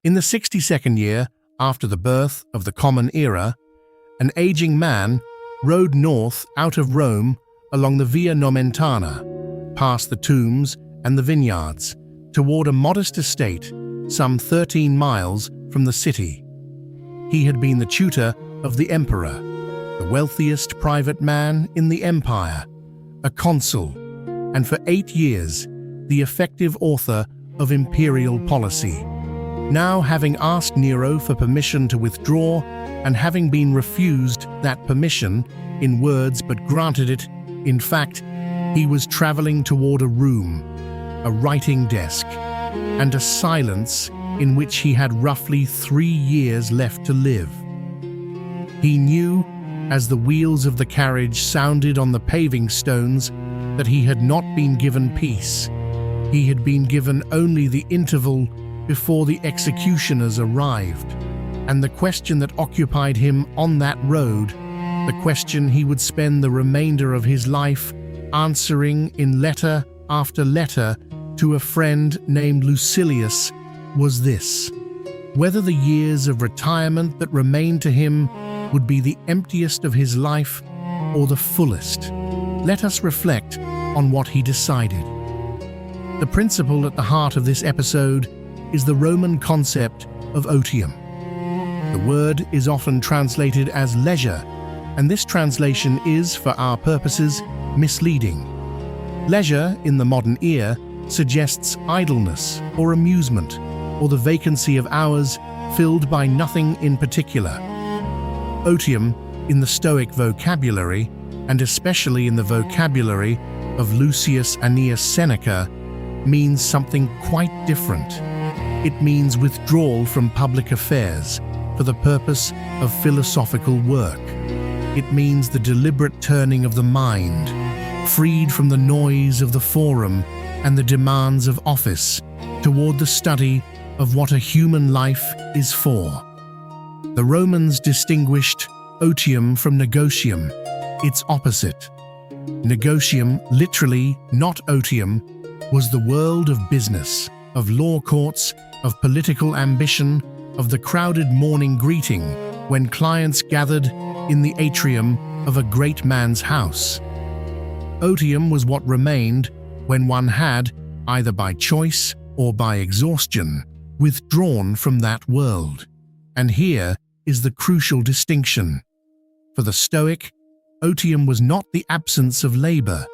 In the 62nd year after the birth of the Common Era, an aging man rode north out of Rome along the Via Nomentana, past the tombs and the vineyards, toward a modest estate some 13 miles from the city. He had been the tutor of the emperor, the wealthiest private man in the empire, a consul, and for 8 years the effective author of imperial policy. Now, having asked Nero for permission to withdraw, and having been refused that permission in words but granted it in fact, he was traveling toward a room, a writing desk, and a silence in which he had roughly 3 years left to live. He knew, as the wheels of the carriage sounded on the paving stones, that he had not been given peace. He had been given only the interval before the executioners arrived, and the question that occupied him on that road, the question he would spend the remainder of his life answering in letter after letter to a friend named Lucilius, was this: whether the years of retirement that remained to him would be the emptiest of his life or the fullest. Let us reflect on what he decided. The principle at the heart of this episode is the Roman concept of otium. The word is often translated as leisure, and this translation is, for our purposes, misleading. Leisure, in the modern ear, suggests idleness or amusement, or the vacancy of hours filled by nothing in particular. Otium, in the Stoic vocabulary, and especially in the vocabulary of Lucius Annaeus Seneca, means something quite different. It means withdrawal from public affairs for the purpose of philosophical work. It means the deliberate turning of the mind, freed from the noise of the forum and the demands of office, toward the study of what a human life is for. The Romans distinguished otium from negotium, its opposite. Negotium, literally not otium, was the world of business, of law courts, of political ambition, of the crowded morning greeting when clients gathered in the atrium of a great man's house. Otium was what remained when one had, either by choice or by exhaustion, withdrawn from that world. And here is the crucial distinction. For the Stoic, otium was not the absence of labor.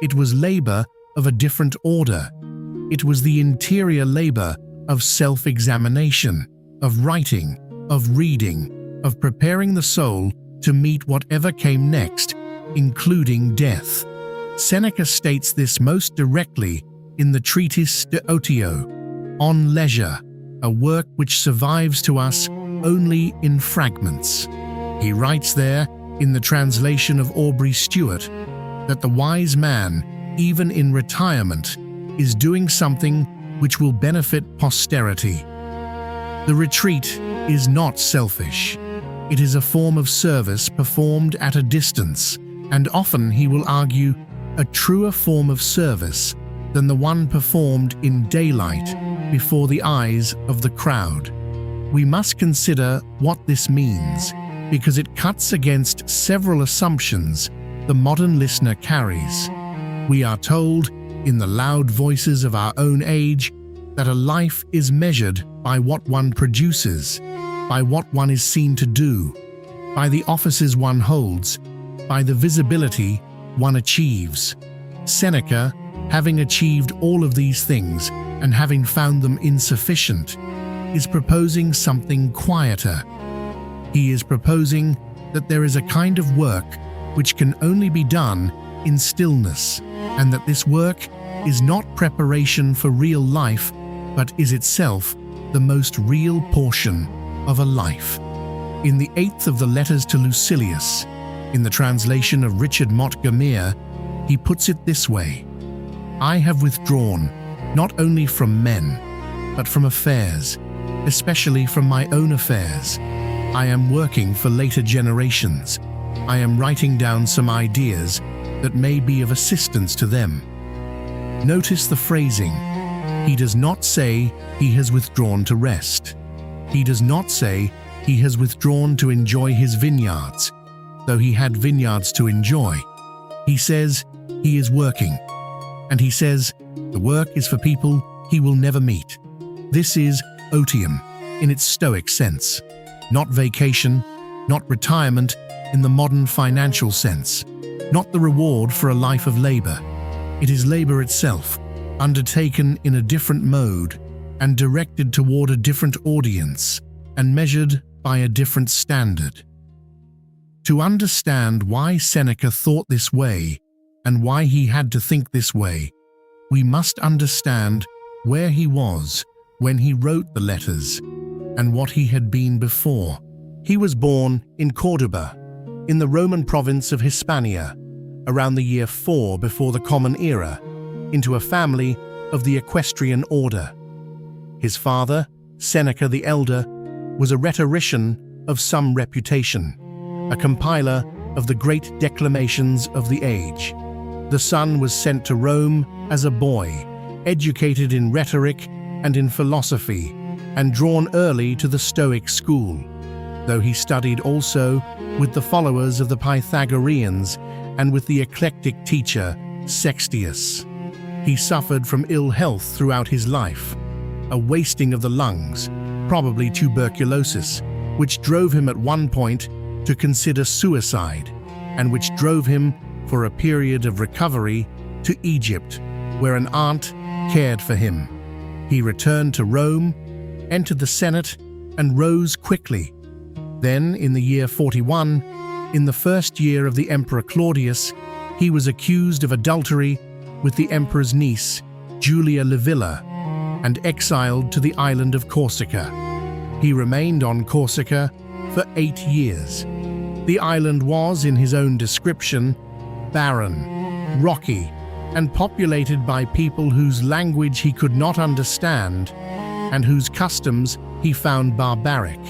It was labor of a different order. It was the interior labor of self-examination, of writing, of reading, of preparing the soul to meet whatever came next, including death. Seneca states this most directly in the treatise De Otio, on leisure, a work which survives to us only in fragments. He writes there, in the translation of Aubrey Stewart, that the wise man, even in retirement, is doing something which will benefit posterity. The retreat is not selfish. It is a form of service performed at a distance, and often, he will argue, a truer form of service than the one performed in daylight before the eyes of the crowd. We must consider what this means, because it cuts against several assumptions the modern listener carries. We are told, in the loud voices of our own age, that a life is measured by what one produces, by what one is seen to do, by the offices one holds, by the visibility one achieves. Seneca, having achieved all of these things and having found them insufficient, is proposing something quieter. He is proposing that there is a kind of work which can only be done in stillness, and that this work is not preparation for real life, but is itself the most real portion of a life. In the 8th of the letters to Lucilius, in the translation of Richard Mott Gummere, he puts it this way: I have withdrawn, not only from men, but from affairs, especially from my own affairs. I am working for later generations. I am writing down some ideas that may be of assistance to them. Notice the phrasing. He does not say he has withdrawn to rest. He does not say he has withdrawn to enjoy his vineyards, though he had vineyards to enjoy. He says he is working, and he says the work is for people he will never meet. This is otium in its Stoic sense, not vacation, not retirement in the modern financial sense, not the reward for a life of labor. It is labor itself, undertaken in a different mode and directed toward a different audience and measured by a different standard. To understand why Seneca thought this way and why he had to think this way, we must understand where he was when he wrote the letters and what he had been before. He was born in Corduba, in the Roman province of Hispania, around the year 4 before the Common Era, into a family of the equestrian order. His father, Seneca the Elder, was a rhetorician of some reputation, a compiler of the great declamations of the age. The son was sent to Rome as a boy, educated in rhetoric and in philosophy, and drawn early to the Stoic school, though he studied also with the followers of the Pythagoreans and with the eclectic teacher Sextius. He suffered from ill health throughout his life, a wasting of the lungs, probably tuberculosis, which drove him at one point to consider suicide, and which drove him, for a period of recovery, to Egypt, where an aunt cared for him. He returned to Rome, entered the Senate, and rose quickly. Then, in the year 41, in the first year of the Emperor Claudius, he was accused of adultery with the emperor's niece, Julia Livilla, and exiled to the island of Corsica. He remained on Corsica for 8 years. The island was, in his own description, barren, rocky, and populated by people whose language he could not understand and whose customs he found barbaric.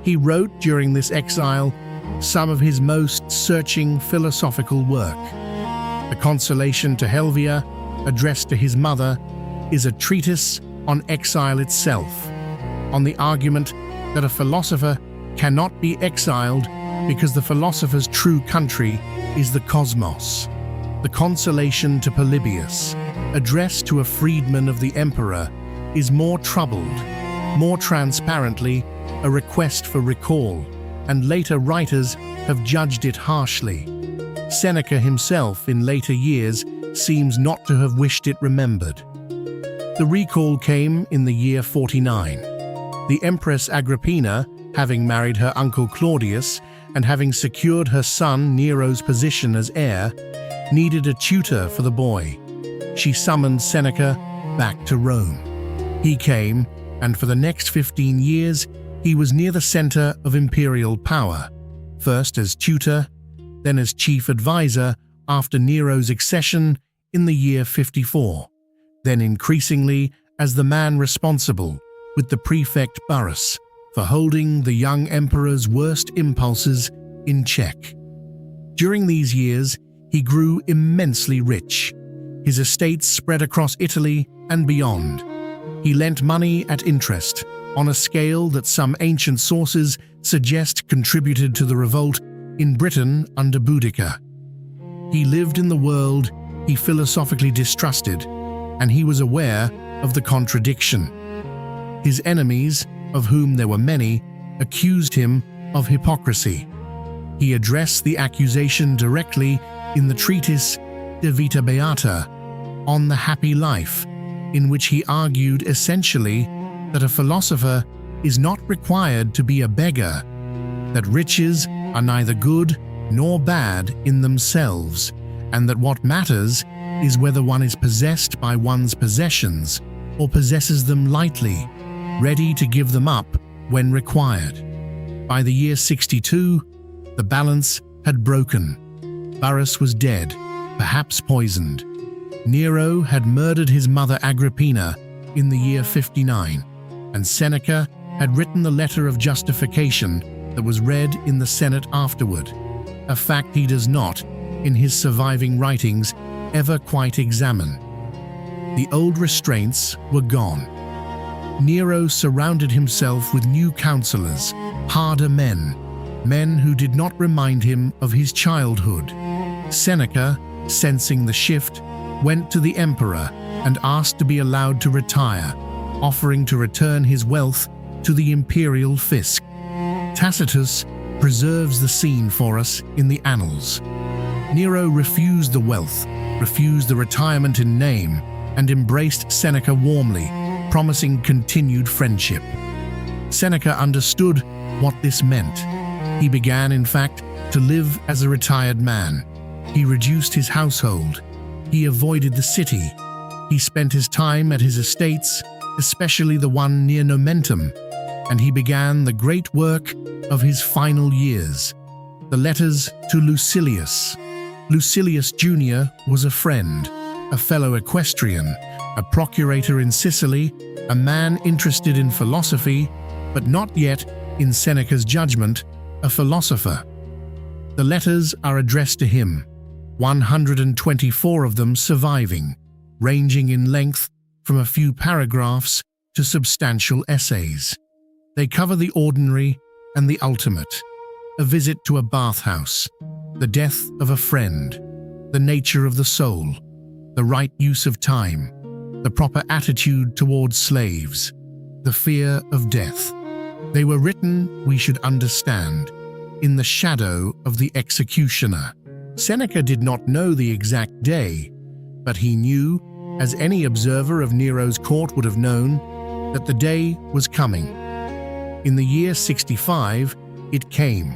He wrote during this exile some of his most searching philosophical work. The Consolation to Helvia, addressed to his mother, is a treatise on exile itself, on the argument that a philosopher cannot be exiled because the philosopher's true country is the cosmos. The Consolation to Polybius, addressed to a freedman of the emperor, is more troubled, more transparently a request for recall, and later writers have judged it harshly. Seneca himself in later years seems not to have wished it remembered. The recall came in the year 49. The Empress Agrippina, having married her uncle Claudius and having secured her son Nero's position as heir, needed a tutor for the boy. She summoned Seneca back to Rome. He came, and for the next 15 years he was near the center of imperial power, first as tutor, then as chief advisor after Nero's accession in the year 54, then increasingly as the man responsible, with the prefect Burrus, for holding the young emperor's worst impulses in check. During these years, he grew immensely rich. His estates spread across Italy and beyond. He lent money at interest, on a scale that some ancient sources suggest contributed to the revolt in Britain under Boudicca. He lived in the world he philosophically distrusted, and he was aware of the contradiction. His enemies, of whom there were many, accused him of hypocrisy. He addressed the accusation directly in the treatise De Vita Beata, on the happy life, in which he argued essentially that a philosopher is not required to be a beggar, that riches are neither good nor bad in themselves, and that what matters is whether one is possessed by one's possessions or possesses them lightly, ready to give them up when required. By the year 62, the balance had broken. Burrus was dead, perhaps poisoned. Nero had murdered his mother Agrippina in the year 59, and Seneca had written the letter of justification that was read in the Senate afterward, a fact he does not, in his surviving writings, ever quite examine. The old restraints were gone. Nero surrounded himself with new counselors, harder men who did not remind him of his childhood. Seneca, sensing the shift, went to the emperor and asked to be allowed to retire, offering to return his wealth to the imperial fisc. Tacitus preserves the scene for us in the Annals. Nero refused the wealth, refused the retirement in name, and embraced Seneca warmly, promising continued friendship. Seneca understood what this meant. He began, in fact, to live as a retired man. He reduced his household. He avoided the city. He spent his time at his estates, especially the one near Nomentum, and he began the great work of his final years, the letters to Lucilius. Lucilius Jr. was a friend, a fellow equestrian, a procurator in Sicily, a man interested in philosophy, but not yet, in Seneca's judgment, a philosopher. The letters are addressed to him, 124 of them surviving, ranging in length from a few paragraphs to substantial essays. They cover the ordinary and the ultimate, a visit to a bathhouse, the death of a friend, the nature of the soul, the right use of time, the proper attitude towards slaves, the fear of death. They were written, we should understand, in the shadow of the executioner. Seneca did not know the exact day, but he knew, as any observer of Nero's court would have known, that the day was coming. In the year 65, it came.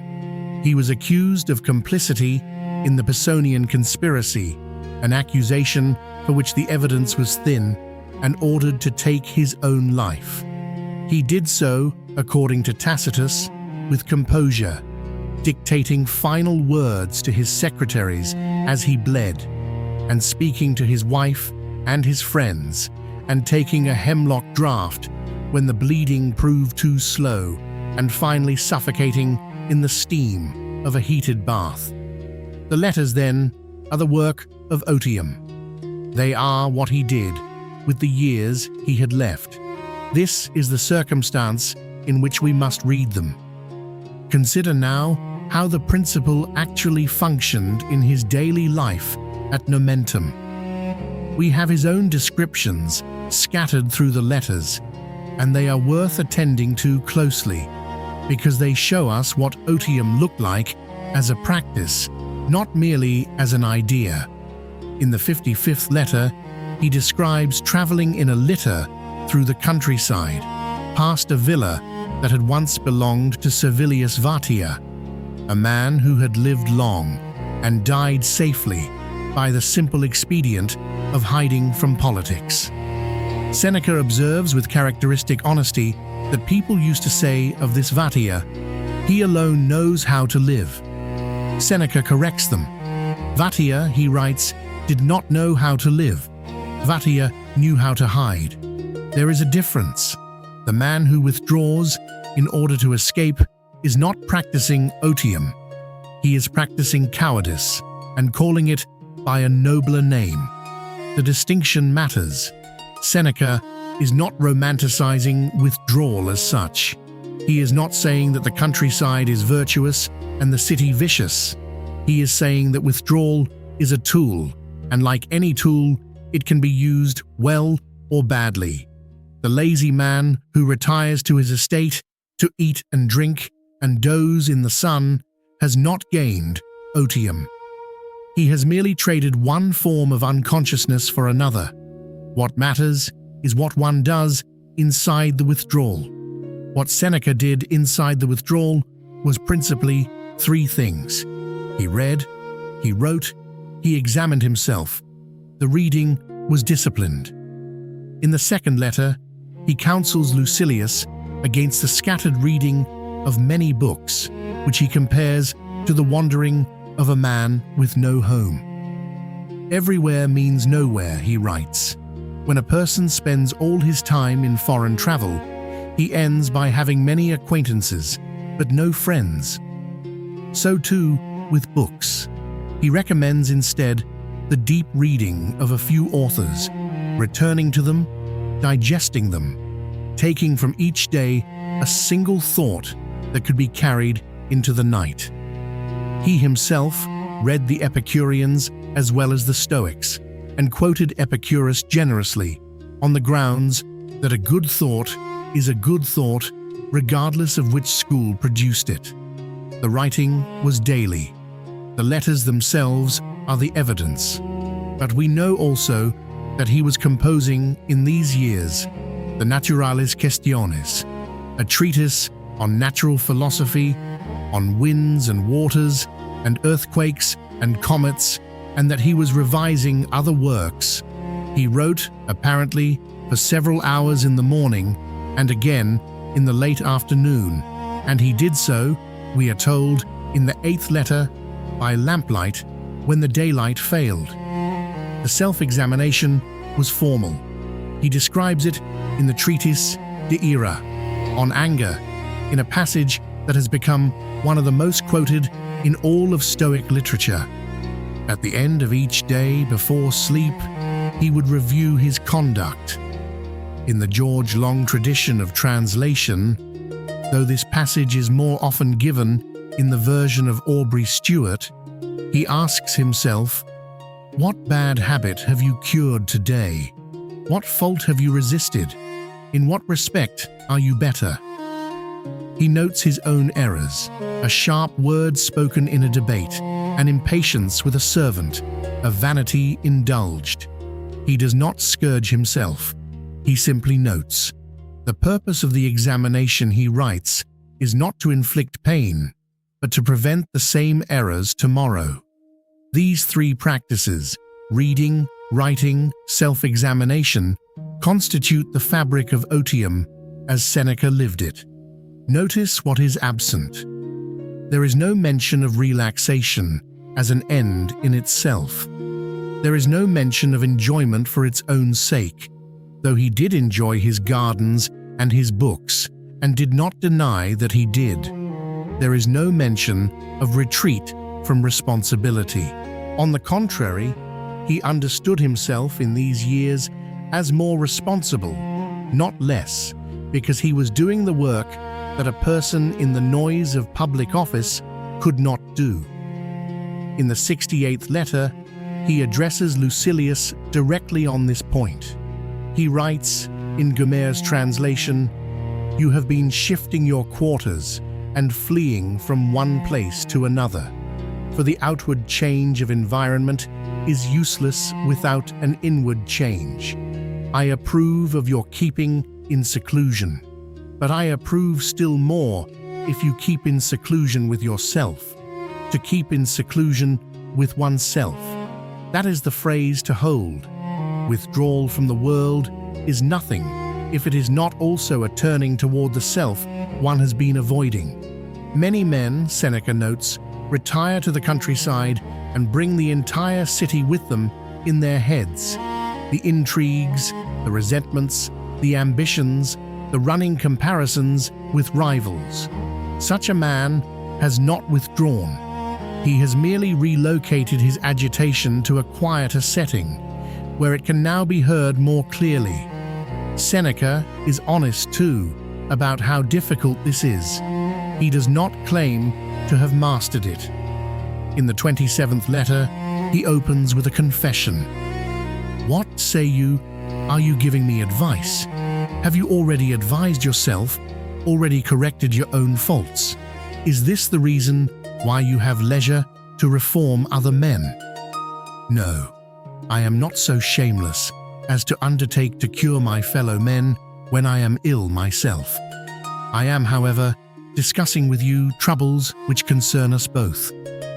He was accused of complicity in the Pisonian conspiracy, an accusation for which the evidence was thin, and ordered to take his own life. He did so, according to Tacitus, with composure, dictating final words to his secretaries as he bled, and speaking to his wife and his friends, and taking a hemlock draught when the bleeding proved too slow, and finally suffocating in the steam of a heated bath. The letters, then, are the work of Otium. They are what he did with the years he had left. This is the circumstance in which we must read them. Consider now how the principle actually functioned in his daily life at Nomentum. We have his own descriptions scattered through the letters, and they are worth attending to closely, because they show us what Otium looked like as a practice, not merely as an idea. In the 55th letter, he describes traveling in a litter through the countryside, past a villa that had once belonged to Servilius Vatia, a man who had lived long and died safely by the simple expedient of hiding from politics. Seneca observes with characteristic honesty that people used to say of this Vatia, "He alone knows how to live." Seneca corrects them. Vatia, he writes, did not know how to live. Vatia knew how to hide. There is a difference. The man who withdraws in order to escape is not practicing otium. He is practicing cowardice and calling it by a nobler name. The distinction matters. Seneca is not romanticizing withdrawal as such. He is not saying that the countryside is virtuous and the city vicious. He is saying that withdrawal is a tool, and like any tool, it can be used well or badly. The lazy man who retires to his estate to eat and drink and doze in the sun has not gained otium. He has merely traded one form of unconsciousness for another. What matters is what one does inside the withdrawal. What Seneca did inside the withdrawal was principally three things. He read, he wrote, he examined himself. The reading was disciplined. In the second letter, he counsels Lucilius against the scattered reading of many books, which he compares to the wandering of a man with no home. Everywhere means nowhere, he writes. When a person spends all his time in foreign travel, he ends by having many acquaintances, but no friends. So too with books. He recommends instead the deep reading of a few authors, returning to them, digesting them, taking from each day a single thought that could be carried into the night. He himself read the Epicureans as well as the Stoics, and quoted Epicurus generously on the grounds that a good thought is a good thought regardless of which school produced it. The writing was daily. The letters themselves are the evidence. But we know also that he was composing in these years the Naturalis Questiones, a treatise on natural philosophy, on winds and waters, and earthquakes and comets, and that he was revising other works. He wrote, apparently, for several hours in the morning and again in the late afternoon, and he did so, we are told, in the 8th letter, by lamplight when the daylight failed. The self-examination was formal. He describes it in the treatise De Ira, on anger, in a passage that has become one of the most quoted in all of Stoic literature. At the end of each day before sleep, he would review his conduct. In the George Long tradition of translation, though this passage is more often given in the version of Aubrey Stewart, he asks himself, "What bad habit have you cured today? What fault have you resisted? In what respect are you better?" He notes his own errors, a sharp word spoken in a debate, an impatience with a servant, a vanity indulged. He does not scourge himself. He simply notes. The purpose of the examination, he writes, is not to inflict pain, but to prevent the same errors tomorrow. These three practices, reading, writing, self-examination, constitute the fabric of Otium as Seneca lived it. Notice what is absent. There is no mention of relaxation as an end in itself. There is no mention of enjoyment for its own sake, though he did enjoy his gardens and his books, and did not deny that he did. There is no mention of retreat from responsibility. On the contrary, he understood himself in these years as more responsible, not less, because he was doing the work that a person in the noise of public office could not do. In the 68th letter, he addresses Lucilius directly on this point. He writes, in Gummere's translation, "You have been shifting your quarters and fleeing from one place to another, for the outward change of environment is useless without an inward change. I approve of your keeping in seclusion, but I approve still more if you keep in seclusion with yourself. To keep in seclusion with oneself, that is the phrase to hold. Withdrawal from the world is nothing if it is not also a turning toward the self one has been avoiding. Many men," Seneca notes, "retire to the countryside and bring the entire city with them in their heads. The intrigues, the resentments, the ambitions, the running comparisons with rivals. Such a man has not withdrawn. He has merely relocated his agitation to a quieter setting, where it can now be heard more clearly." Seneca is honest, too, about how difficult this is. He does not claim to have mastered it. In the 27th letter, he opens with a confession. "What, say you, are you giving me advice? Have you already advised yourself, already corrected your own faults? Is this the reason why you have leisure to reform other men? No, I am not so shameless as to undertake to cure my fellow men when I am ill myself. I am, however, discussing with you troubles which concern us both,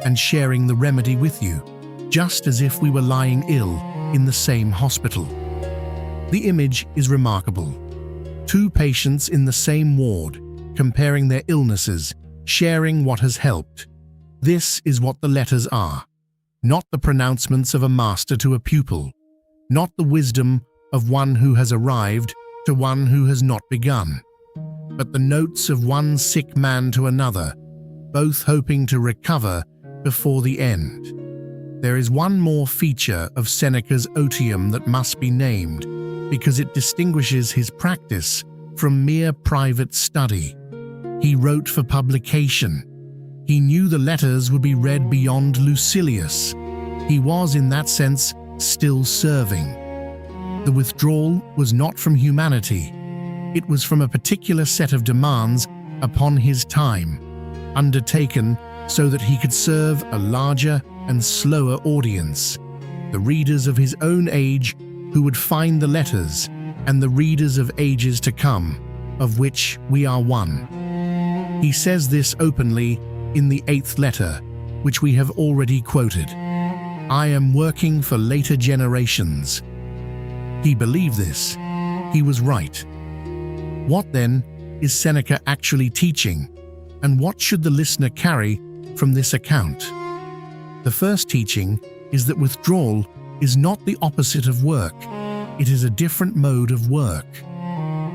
and sharing the remedy with you, just as if we were lying ill in the same hospital." The image is remarkable. Two patients in the same ward, comparing their illnesses, sharing what has helped. This is what the letters are, not the pronouncements of a master to a pupil, not the wisdom of one who has arrived to one who has not begun, but the notes of one sick man to another, both hoping to recover before the end. There is one more feature of Seneca's Otium that must be named, because it distinguishes his practice from mere private study. He wrote for publication. He knew the letters would be read beyond Lucilius. He was, in that sense, still serving. The withdrawal was not from humanity. It was from a particular set of demands upon his time, undertaken so that he could serve a larger and slower audience, the readers of his own age who would find the letters, and the readers of ages to come, of which we are one. He says this openly in the 8th letter, which we have already quoted. I am working for later generations. He believed this. He was right. What then is Seneca actually teaching, and what should the listener carry from this account? The first teaching is that withdrawal is not the opposite of work. It is a different mode of work.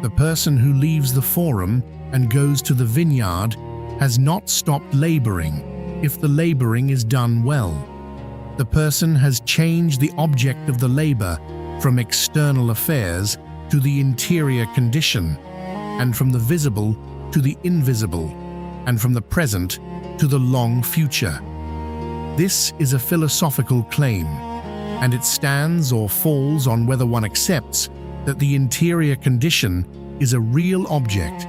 The person who leaves the forum and goes to the vineyard has not stopped laboring if the laboring is done well. The person has changed the object of the labor from external affairs to the interior condition, and from the visible to the invisible, and from the present to the long future. This is a philosophical claim, and it stands or falls on whether one accepts that the interior condition is a real object,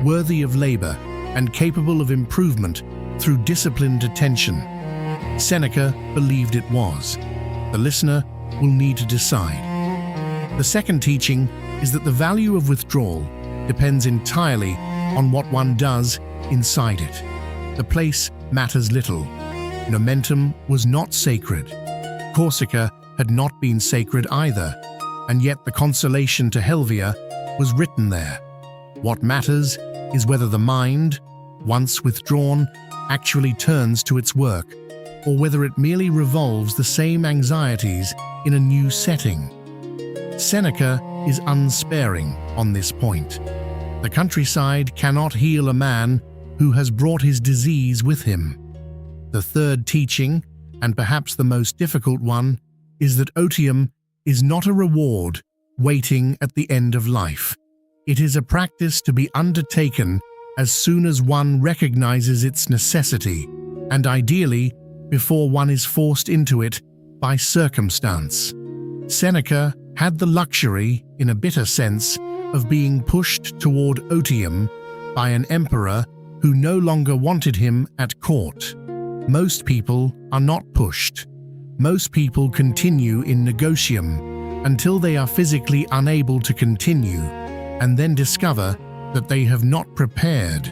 worthy of labor and capable of improvement through disciplined attention. Seneca believed it was. The listener will need to decide. The second teaching is that the value of withdrawal depends entirely on what one does inside it. The place matters little. Nomentum was not sacred. Corsica had not been sacred either, and yet the consolation to Helvia was written there. What matters is whether the mind, once withdrawn, actually turns to its work, or whether it merely revolves the same anxieties in a new setting. Seneca is unsparing on this point. The countryside cannot heal a man who has brought his disease with him. The third teaching, and perhaps the most difficult one, is that otium is not a reward waiting at the end of life. It is a practice to be undertaken as soon as one recognizes its necessity, and ideally before one is forced into it by circumstance. Seneca had the luxury, in a bitter sense, of being pushed toward otium by an emperor who no longer wanted him at court. Most people are not pushed. Most people continue in negotium until they are physically unable to continue, and then discover that they have not prepared,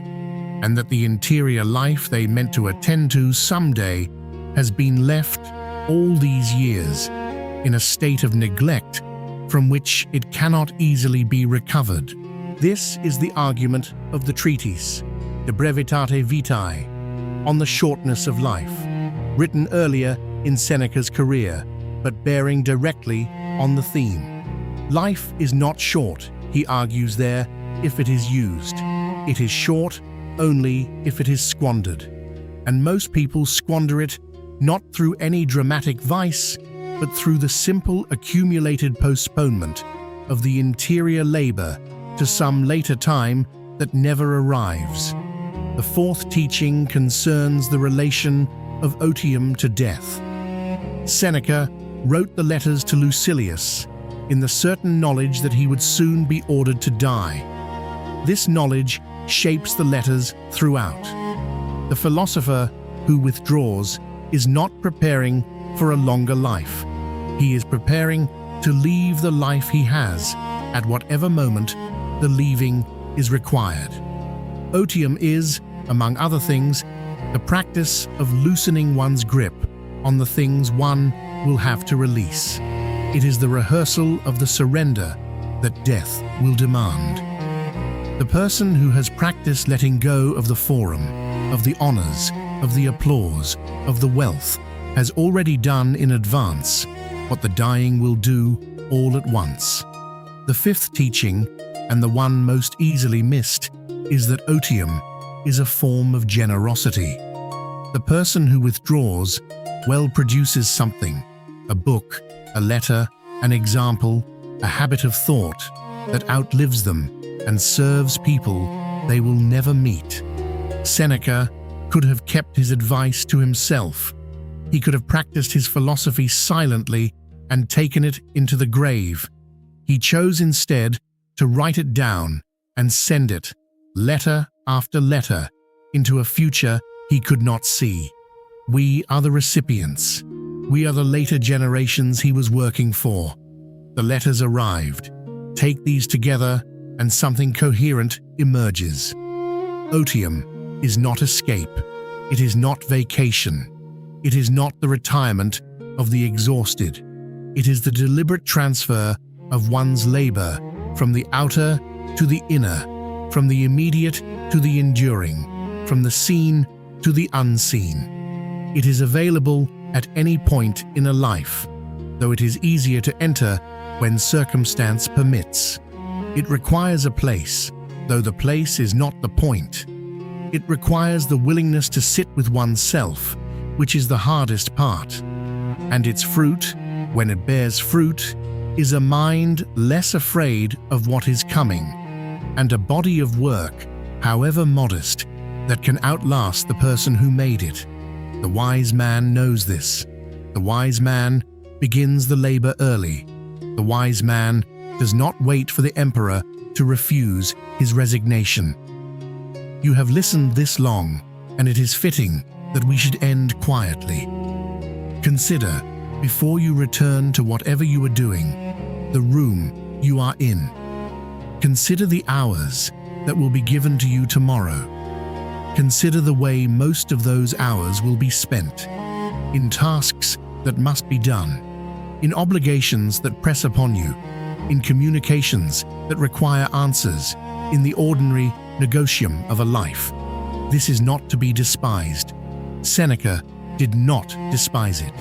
and that the interior life they meant to attend to someday has been left all these years in a state of neglect from which it cannot easily be recovered. This is the argument of the treatise, De Brevitate Vitae, on the shortness of life, written earlier in Seneca's career, but bearing directly on the theme. Life is not short, he argues there, if it is used. It is short only if it is squandered. And most people squander it not through any dramatic vice, but through the simple accumulated postponement of the interior labor to some later time that never arrives. The fourth teaching concerns the relation of otium to death. Seneca wrote the letters to Lucilius in the certain knowledge that he would soon be ordered to die. This knowledge shapes the letters throughout. The philosopher who withdraws is not preparing for a longer life. He is preparing to leave the life he has at whatever moment the leaving is required. Otium is, among other things, the practice of loosening one's grip on the things one will have to release. It is the rehearsal of the surrender that death will demand. The person who has practiced letting go of the forum, of the honors, of the applause, of the wealth, has already done in advance what the dying will do all at once. The fifth teaching, and the one most easily missed, is that otium is a form of generosity. The person who withdraws well produces something, a book, a letter, an example, a habit of thought that outlives them and serves people they will never meet. Seneca could have kept his advice to himself. He could have practiced his philosophy silently and taken it into the grave. He chose instead to write it down and send it, letter after letter, into a future he could not see. We are the recipients. We are the later generations he was working for. The letters arrived. Take these together and something coherent emerges. Otium is not escape. It is not vacation. It is not the retirement of the exhausted. It is the deliberate transfer of one's labor from the outer to the inner, from the immediate to the enduring, from the seen to the unseen. It is available at any point in a life, though it is easier to enter when circumstance permits. It requires a place, though the place is not the point. It requires the willingness to sit with oneself, which is the hardest part. And its fruit, when it bears fruit, is a mind less afraid of what is coming, and a body of work, however modest, that can outlast the person who made it. The wise man knows this. The wise man begins the labor early. The wise man does not wait for the emperor to refuse his resignation. You have listened this long, and it is fitting that we should end quietly. Consider, before you return to whatever you are doing, the room you are in. Consider the hours that will be given to you tomorrow. Consider the way most of those hours will be spent, in tasks that must be done, in obligations that press upon you, in communications that require answers, in the ordinary negotium of a life. This is not to be despised. Seneca did not despise it.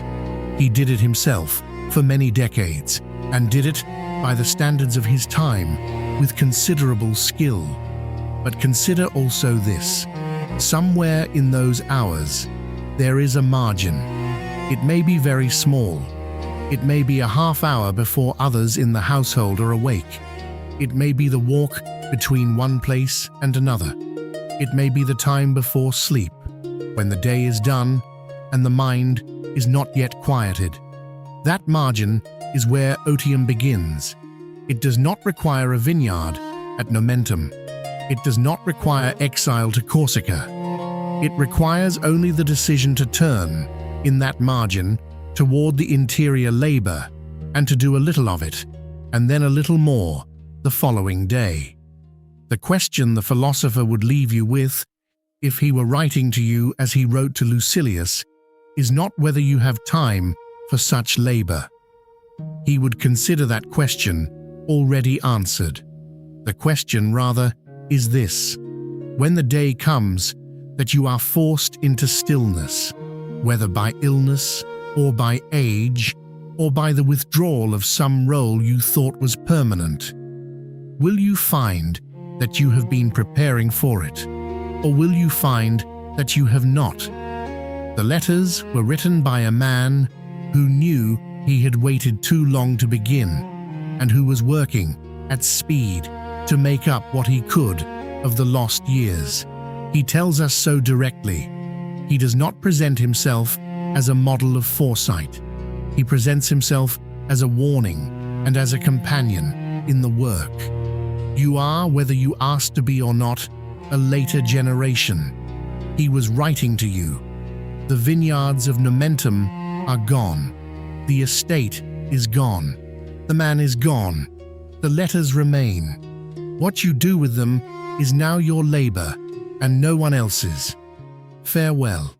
He did it himself for many decades, and did it by the standards of his time with considerable skill. But consider also this. Somewhere in those hours, there is a margin. It may be very small. It may be a half hour before others in the household are awake. It may be the walk between one place and another. It may be the time before sleep, when the day is done and the mind is not yet quieted. That margin is where Otium begins. It does not require a vineyard at Nomentum. It does not require exile to Corsica. It requires only the decision to turn, in that margin, toward the interior labor, and to do a little of it, and then a little more, the following day. The question the philosopher would leave you with, if he were writing to you as he wrote to Lucilius, is not whether you have time for such labor. He would consider that question already answered. The question, rather, is this: when the day comes that you are forced into stillness, whether by illness or by age or by the withdrawal of some role you thought was permanent, will you find that you have been preparing for it, or will you find that you have not? The letters were written by a man who knew he had waited too long to begin, and who was working at speed to make up what he could of the lost years. He tells us so directly. He does not present himself as a model of foresight. He presents himself as a warning and as a companion in the work. You are, whether you ask to be or not, a later generation. He was writing to you. The vineyards of Nomentum are gone. The estate is gone. The man is gone. The letters remain. What you do with them is now your labor and no one else's. Farewell.